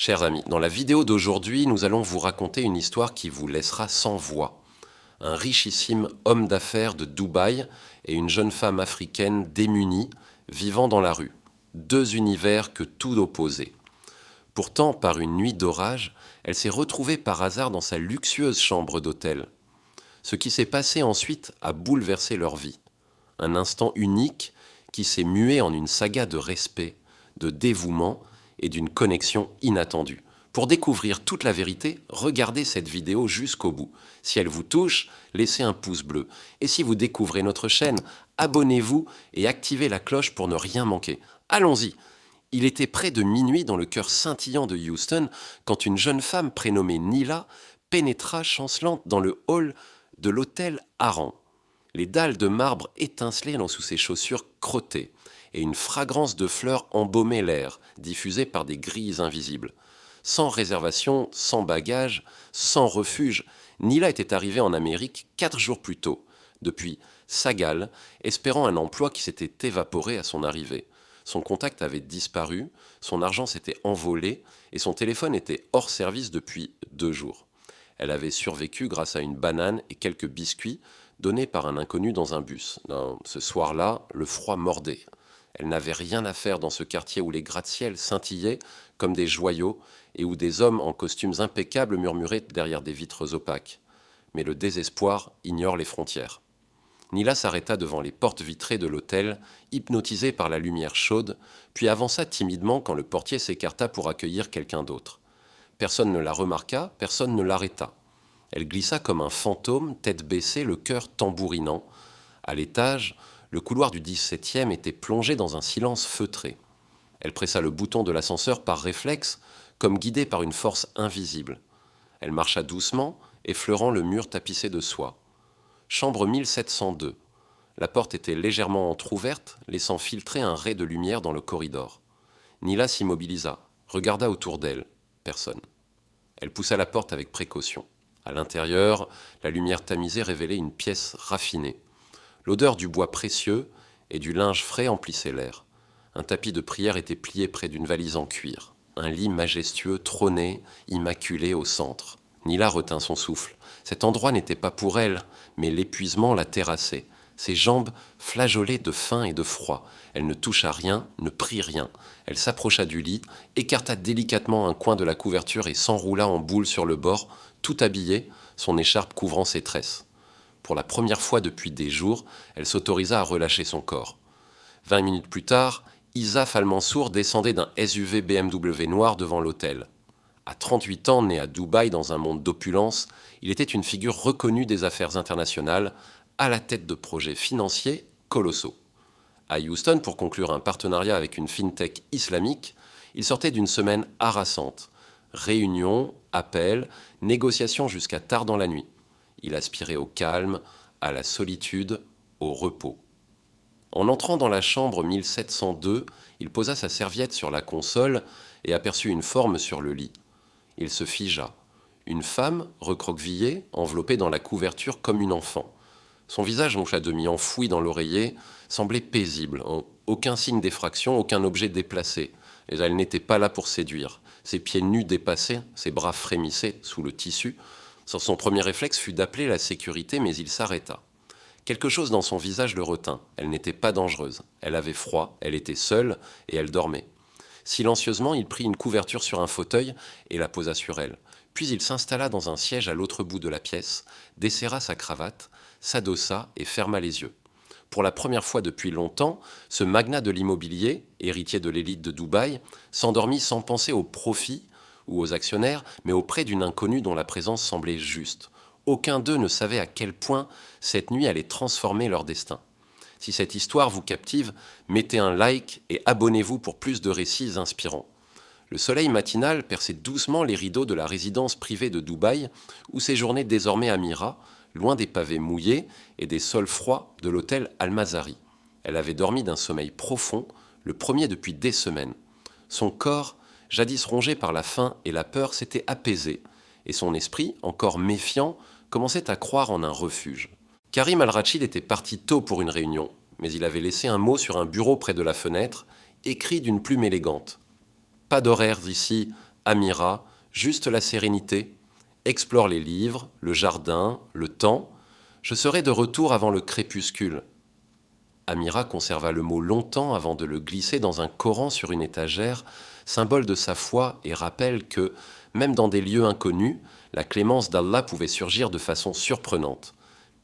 Chers amis, dans la vidéo d'aujourd'hui, nous allons vous raconter une histoire qui vous laissera sans voix. Un richissime homme d'affaires de Dubaï et une jeune femme africaine démunie, vivant dans la rue. Deux univers que tout opposait. Pourtant, par une nuit d'orage, elle s'est retrouvée par hasard dans sa luxueuse chambre d'hôtel. Ce qui s'est passé ensuite a bouleversé leur vie. Un instant unique qui s'est mué en une saga de respect, de dévouement et d'une connexion inattendue. Pour découvrir toute la vérité, regardez cette vidéo jusqu'au bout. Si elle vous touche, laissez un pouce bleu. Et si vous découvrez notre chaîne, abonnez-vous et activez la cloche pour ne rien manquer. Allons-y! Il était près de minuit dans le cœur scintillant de Houston quand une jeune femme prénommée Nila pénétra chancelante dans le hall de l'hôtel Aran. Les dalles de marbre étincelaient sous ses chaussures crottées, et une fragrance de fleurs embaumait l'air, diffusée par des grilles invisibles. Sans réservation, sans bagage, sans refuge, Nila était arrivée en Amérique 4 jours plus tôt, depuis Sagal, espérant un emploi qui s'était évaporé à son arrivée. Son contact avait disparu, son argent s'était envolé, et son téléphone était hors service depuis 2 jours. Elle avait survécu grâce à une banane et quelques biscuits donnés par un inconnu dans un bus. Non, ce soir-là, le froid mordait. Elle n'avait rien à faire dans ce quartier où les gratte-ciels scintillaient comme des joyaux et où des hommes en costumes impeccables murmuraient derrière des vitres opaques. Mais le désespoir ignore les frontières. Nila s'arrêta devant les portes vitrées de l'hôtel, hypnotisée par la lumière chaude, puis avança timidement quand le portier s'écarta pour accueillir quelqu'un d'autre. Personne ne la remarqua, personne ne l'arrêta. Elle glissa comme un fantôme, tête baissée, le cœur tambourinant. À l'étage, le couloir du 17e était plongé dans un silence feutré. Elle pressa le bouton de l'ascenseur par réflexe, comme guidée par une force invisible. Elle marcha doucement, effleurant le mur tapissé de soie. Chambre 1702. La porte était légèrement entr'ouverte, laissant filtrer un ray de lumière dans le corridor. Nila s'immobilisa, regarda autour d'elle. Personne. Elle poussa la porte avec précaution. À l'intérieur, la lumière tamisée révélait une pièce raffinée. L'odeur du bois précieux et du linge frais emplissait l'air. Un tapis de prière était plié près d'une valise en cuir. Un lit majestueux trônait, immaculé au centre. Nila retint son souffle. Cet endroit n'était pas pour elle, mais l'épuisement la terrassait. Ses jambes flageolaient de faim et de froid. Elle ne toucha rien, ne prit rien. Elle s'approcha du lit, écarta délicatement un coin de la couverture et s'enroula en boule sur le bord, tout habillée, son écharpe couvrant ses tresses. Pour la première fois depuis des jours, elle s'autorisa à relâcher son corps. 20 minutes plus tard, Isa Falmansour descendait d'un SUV BMW noir devant l'hôtel. À 38 ans, né à Dubaï dans un monde d'opulence, il était une figure reconnue des affaires internationales, à la tête de projets financiers colossaux. À Houston, pour conclure un partenariat avec une fintech islamique, il sortait d'une semaine harassante. Réunions, appels, négociations jusqu'à tard dans la nuit. Il aspirait au calme, à la solitude, au repos. En entrant dans la chambre 1702, il posa sa serviette sur la console et aperçut une forme sur le lit. Il se figea. Une femme, recroquevillée, enveloppée dans la couverture comme une enfant. Son visage, mouche à demi enfoui dans l'oreiller, semblait paisible. Aucun signe d'effraction, aucun objet déplacé. Et elle n'était pas là pour séduire. Ses pieds nus dépassaient, ses bras frémissaient sous le tissu. Son premier réflexe fut d'appeler la sécurité, mais il s'arrêta. Quelque chose dans son visage le retint. Elle n'était pas dangereuse. Elle avait froid, elle était seule et elle dormait. Silencieusement, il prit une couverture sur un fauteuil et la posa sur elle. Puis il s'installa dans un siège à l'autre bout de la pièce, desserra sa cravate, s'adossa et ferma les yeux. Pour la première fois depuis longtemps, ce magnat de l'immobilier, héritier de l'élite de Dubaï, s'endormit sans penser au profit ou aux actionnaires, mais auprès d'une inconnue dont la présence semblait juste. Aucun d'eux ne savait à quel point cette nuit allait transformer leur destin. Si cette histoire vous captive, mettez un like et abonnez-vous pour plus de récits inspirants. Le soleil matinal perçait doucement les rideaux de la résidence privée de Dubaï, où séjournait désormais Amira, loin des pavés mouillés et des sols froids de l'hôtel Al-Mazari. Elle avait dormi d'un sommeil profond, le premier depuis des semaines. Son corps, jadis rongé par la faim et la peur, s'était apaisé, et son esprit, encore méfiant, commençait à croire en un refuge. Karim Al-Rachid était parti tôt pour une réunion, mais il avait laissé un mot sur un bureau près de la fenêtre, écrit d'une plume élégante. « Pas d'horaires ici, Amira, juste la sérénité. Explore les livres, le jardin, le temps. Je serai de retour avant le crépuscule. » Amira conserva le mot longtemps avant de le glisser dans un Coran sur une étagère, symbole de sa foi et rappel que, même dans des lieux inconnus, la clémence d'Allah pouvait surgir de façon surprenante.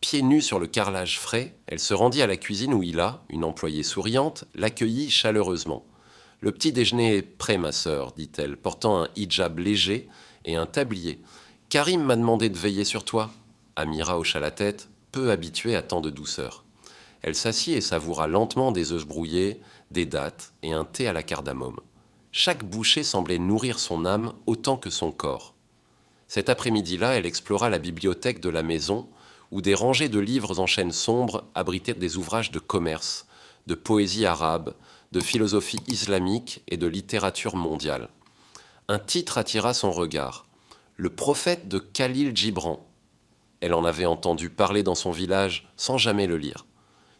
Pieds nus sur le carrelage frais, elle se rendit à la cuisine où Hila, une employée souriante, l'accueillit chaleureusement. « Le petit déjeuner est prêt, ma sœur, dit-elle, portant un hijab léger et un tablier. Karim m'a demandé de veiller sur toi. » Amira hocha la tête, peu habituée à tant de douceur. Elle s'assit et savoura lentement des œufs brouillés, des dattes et un thé à la cardamome. Chaque bouchée semblait nourrir son âme autant que son corps. Cet après-midi-là, elle explora la bibliothèque de la maison, où des rangées de livres en chêne sombre abritaient des ouvrages de commerce, de poésie arabe, de philosophie islamique et de littérature mondiale. Un titre attira son regard, Le prophète de Khalil Gibran. Elle en avait entendu parler dans son village sans jamais le lire.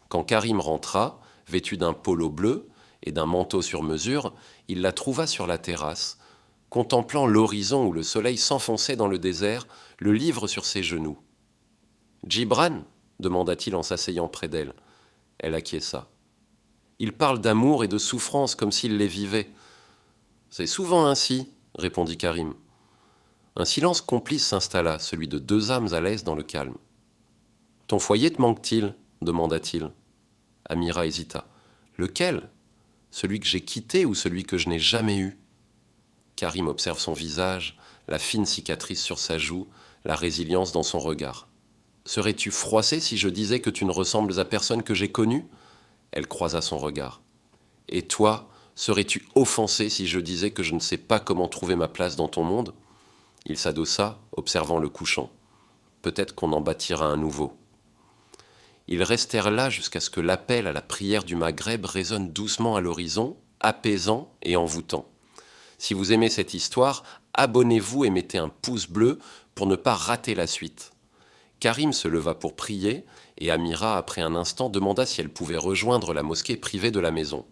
Quand Karim rentra, vêtu d'un polo bleu et d'un manteau sur mesure, il la trouva sur la terrasse, contemplant l'horizon où le soleil s'enfonçait dans le désert, le livre sur ses genoux. « Gibran » demanda-t-il en s'asseyant près d'elle. Elle acquiesça. « Il parle d'amour et de souffrance comme s'il les vivait. »« C'est souvent ainsi, » répondit Karim. Un silence complice s'installa, celui de deux âmes à l'aise dans le calme. « Ton foyer te manque-t-il » demanda-t-il. Amira hésita. « Lequel ? Celui que j'ai quitté ou celui que je n'ai jamais eu ?» Karim observe son visage, la fine cicatrice sur sa joue, la résilience dans son regard. « Serais-tu froissé si je disais que tu ne ressembles à personne que j'ai connu ?» Elle croisa son regard. « Et toi, serais-tu offensé si je disais que je ne sais pas comment trouver ma place dans ton monde ?» Il s'adossa, observant le couchant. « Peut-être qu'on en bâtira un nouveau. » Ils restèrent là jusqu'à ce que l'appel à la prière du Maghreb résonne doucement à l'horizon, apaisant et envoûtant. Si vous aimez cette histoire, abonnez-vous et mettez un pouce bleu pour ne pas rater la suite. Karim se leva pour prier et Amira, après un instant, demanda si elle pouvait rejoindre la mosquée privée de la maison.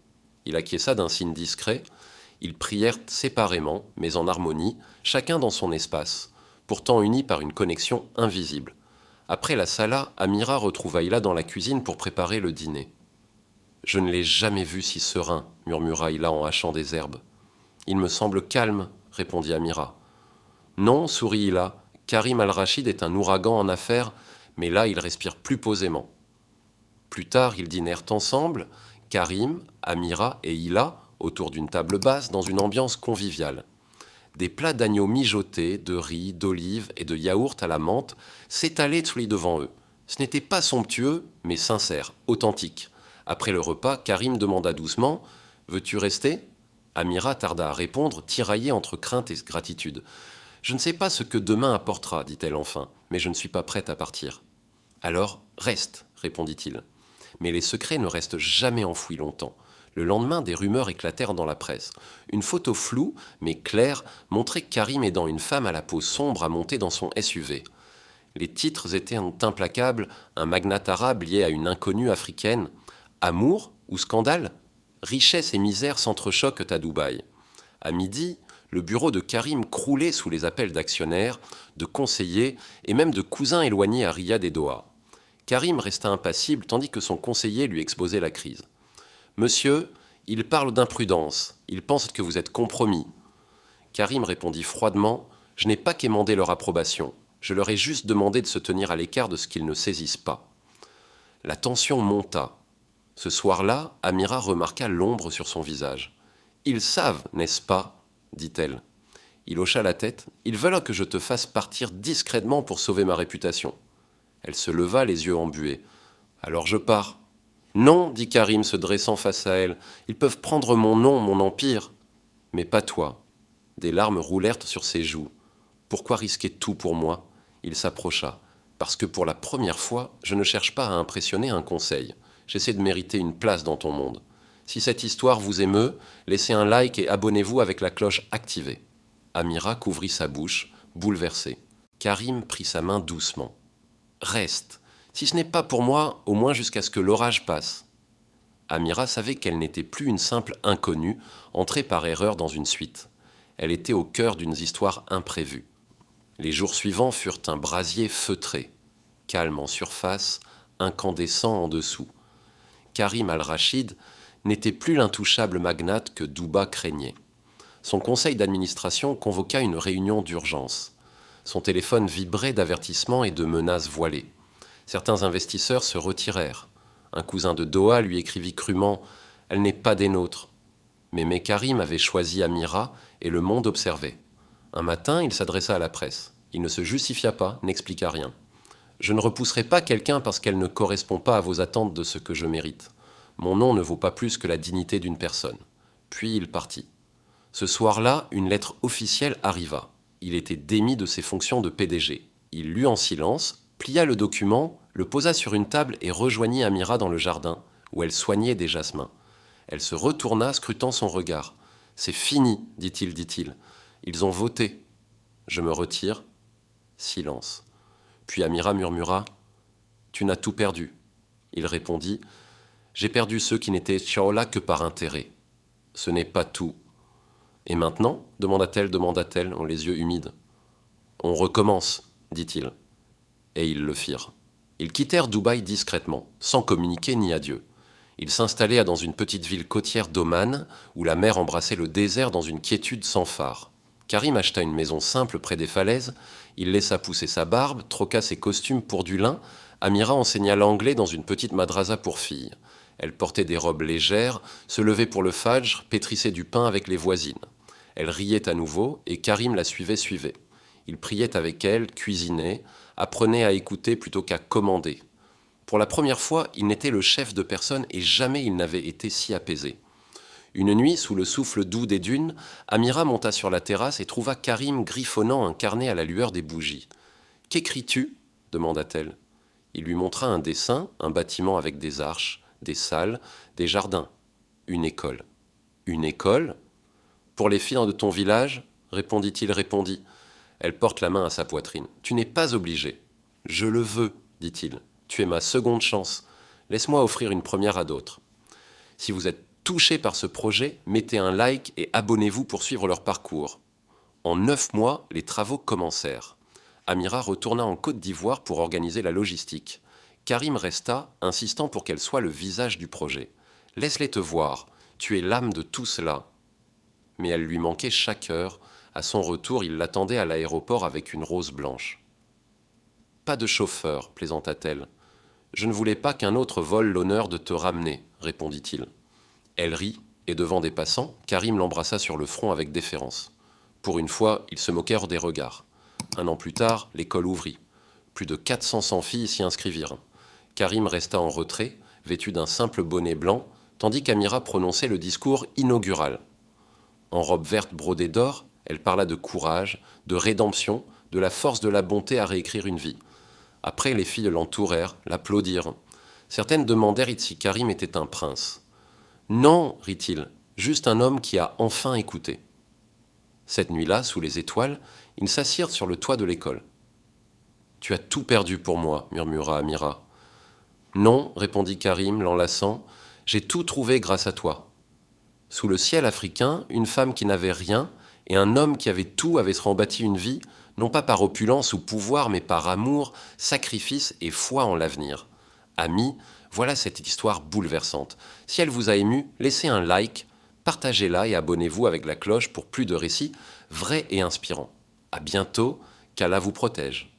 Il acquiesça d'un signe discret. Ils prièrent séparément, mais en harmonie, chacun dans son espace, pourtant unis par une connexion invisible. Après la sala, Amira retrouva Hila dans la cuisine pour préparer le dîner. « Je ne l'ai jamais vu si serein, » murmura Hila en hachant des herbes. « Il me semble calme, » répondit Amira. « Non, sourit Hila, Karim al-Rachid est un ouragan en affaires, mais là il respire plus posément. » Plus tard, ils dînèrent ensemble, Karim, Amira et Hila, autour d'une table basse dans une ambiance conviviale. Des plats d'agneau mijotés, de riz, d'olives et de yaourt à la menthe s'étalaient devant eux. Ce n'était pas somptueux, mais sincère, authentique. Après le repas, Karim demanda doucement « Veux-tu rester ?» Amira tarda à répondre, tiraillée entre crainte et gratitude. « Je ne sais pas ce que demain apportera, dit-elle enfin, mais je ne suis pas prête à partir. »« Alors, reste, répondit-il. Mais les secrets ne restent jamais enfouis longtemps. Le lendemain, des rumeurs éclatèrent dans la presse. Une photo floue, mais claire, montrait Karim aidant une femme à la peau sombre à monter dans son SUV. Les titres étaient implacables, un magnate arabe lié à une inconnue africaine. Amour ou scandale ? Richesse et misère s'entrechoquent à Dubaï. À midi, le bureau de Karim croulait sous les appels d'actionnaires, de conseillers et même de cousins éloignés à Riyad et Doha. Karim resta impassible tandis que son conseiller lui exposait la crise. « Monsieur, il parle d'imprudence. Il pense que vous êtes compromis. » Karim répondit froidement « Je n'ai pas quémandé leur approbation. Je leur ai juste demandé de se tenir à l'écart de ce qu'ils ne saisissent pas. » La tension monta. Ce soir-là, Amira remarqua l'ombre sur son visage. « Ils savent, n'est-ce pas ?» dit-elle. Il hocha la tête. « Ils veulent que je te fasse partir discrètement pour sauver ma réputation. » Elle se leva, les yeux embués. « Alors je pars. »« Non, dit Karim, se dressant face à elle. Ils peuvent prendre mon nom, mon empire. Mais pas toi. » Des larmes roulèrent sur ses joues. « Pourquoi risquer tout pour moi ?» Il s'approcha. « Parce que pour la première fois, je ne cherche pas à impressionner un conseil. J'essaie de mériter une place dans ton monde. Si cette histoire vous émeut, laissez un like et abonnez-vous avec la cloche activée. » Amira couvrit sa bouche, bouleversée. Karim prit sa main doucement. « Reste. Si ce n'est pas pour moi, au moins jusqu'à ce que l'orage passe. » Amira savait qu'elle n'était plus une simple inconnue, entrée par erreur dans une suite. Elle était au cœur d'une histoire imprévue. Les jours suivants furent un brasier feutré, calme en surface, incandescent en dessous. Karim Al-Rachid n'était plus l'intouchable magnate que Douba craignait. Son conseil d'administration convoqua une réunion d'urgence. Son téléphone vibrait d'avertissements et de menaces voilées. Certains investisseurs se retirèrent. Un cousin de Doha lui écrivit crûment « Elle n'est pas des nôtres ». Mais Karim avait choisi Amira et le monde observait. Un matin, il s'adressa à la presse. Il ne se justifia pas, n'expliqua rien. « Je ne repousserai pas quelqu'un parce qu'elle ne correspond pas à vos attentes de ce que je mérite. Mon nom ne vaut pas plus que la dignité d'une personne. » Puis il partit. Ce soir-là, une lettre officielle arriva. Il était démis de ses fonctions de PDG. Il lut en silence, plia le document, le posa sur une table et rejoignit Amira dans le jardin, où elle soignait des jasmins. Elle se retourna, scrutant son regard. « C'est fini, dit-il. Ils ont voté. Je me retire. » Silence. Puis Amira murmura « Tu n'as tout perdu. » Il répondit « J'ai perdu ceux qui n'étaient Shaola que par intérêt. Ce n'est pas tout. » Et maintenant demanda-t-elle, ont les yeux humides. On recommence, dit-il. Et ils le firent. Ils quittèrent Dubaï discrètement, sans communiquer ni adieu. Ils s'installaient dans une petite ville côtière d'Oman, où la mer embrassait le désert dans une quiétude sans phare. Karim acheta une maison simple près des falaises, il laissa pousser sa barbe, troqua ses costumes pour du lin. Amira enseigna l'anglais dans une petite madrasa pour filles. Elle portait des robes légères, se levait pour le fajr, pétrissait du pain avec les voisines. Elle riait à nouveau, et Karim la suivait. Il priait avec elle, cuisinait, apprenait à écouter plutôt qu'à commander. Pour la première fois, il n'était le chef de personne et jamais il n'avait été si apaisé. Une nuit, sous le souffle doux des dunes, Amira monta sur la terrasse et trouva Karim griffonnant un carnet à la lueur des bougies. « Qu'écris-tu » demanda-t-elle. Il lui montra un dessin, un bâtiment avec des arches, des salles, des jardins. Une école. Une école ? Pour les filles de ton village ? Répondit-il. Elle porte la main à sa poitrine. Tu n'es pas obligé. Je le veux, dit-il. Tu es ma seconde chance. Laisse-moi offrir une première à d'autres. Si vous êtes touché par ce projet, mettez un like et abonnez-vous pour suivre leur parcours. En 9 mois, les travaux commencèrent. Amira retourna en Côte d'Ivoire pour organiser la logistique. Karim resta, insistant pour qu'elle soit le visage du projet. « Laisse-les te voir, tu es l'âme de tout cela. » Mais elle lui manquait chaque heure. À son retour, il l'attendait à l'aéroport avec une rose blanche. « Pas de chauffeur, plaisanta-t-elle. Je ne voulais pas qu'un autre vole l'honneur de te ramener, répondit-il. Elle rit, et devant des passants, Karim l'embrassa sur le front avec déférence. Pour une fois, ils se moquèrent des regards. 1 an plus tard, l'école ouvrit. Plus de 400 filles s'y inscrivirent. Karim resta en retrait, vêtu d'un simple bonnet blanc, tandis qu'Amira prononçait le discours inaugural. En robe verte brodée d'or, elle parla de courage, de rédemption, de la force de la bonté à réécrire une vie. Après, les filles l'entourèrent, l'applaudirent. Certaines demandèrent si Karim était un prince. « Non, rit-il, juste un homme qui a enfin écouté. » Cette nuit-là, sous les étoiles, ils s'assirent sur le toit de l'école. « Tu as tout perdu pour moi, » murmura Amira. « Non, répondit Karim, l'enlaçant, j'ai tout trouvé grâce à toi. » Sous le ciel africain, une femme qui n'avait rien et un homme qui avait tout avaient se rebâti une vie, non pas par opulence ou pouvoir, mais par amour, sacrifice et foi en l'avenir. Amis, voilà cette histoire bouleversante. Si elle vous a ému, laissez un like, partagez-la et abonnez-vous avec la cloche pour plus de récits vrais et inspirants. À bientôt, qu'Allah vous protège.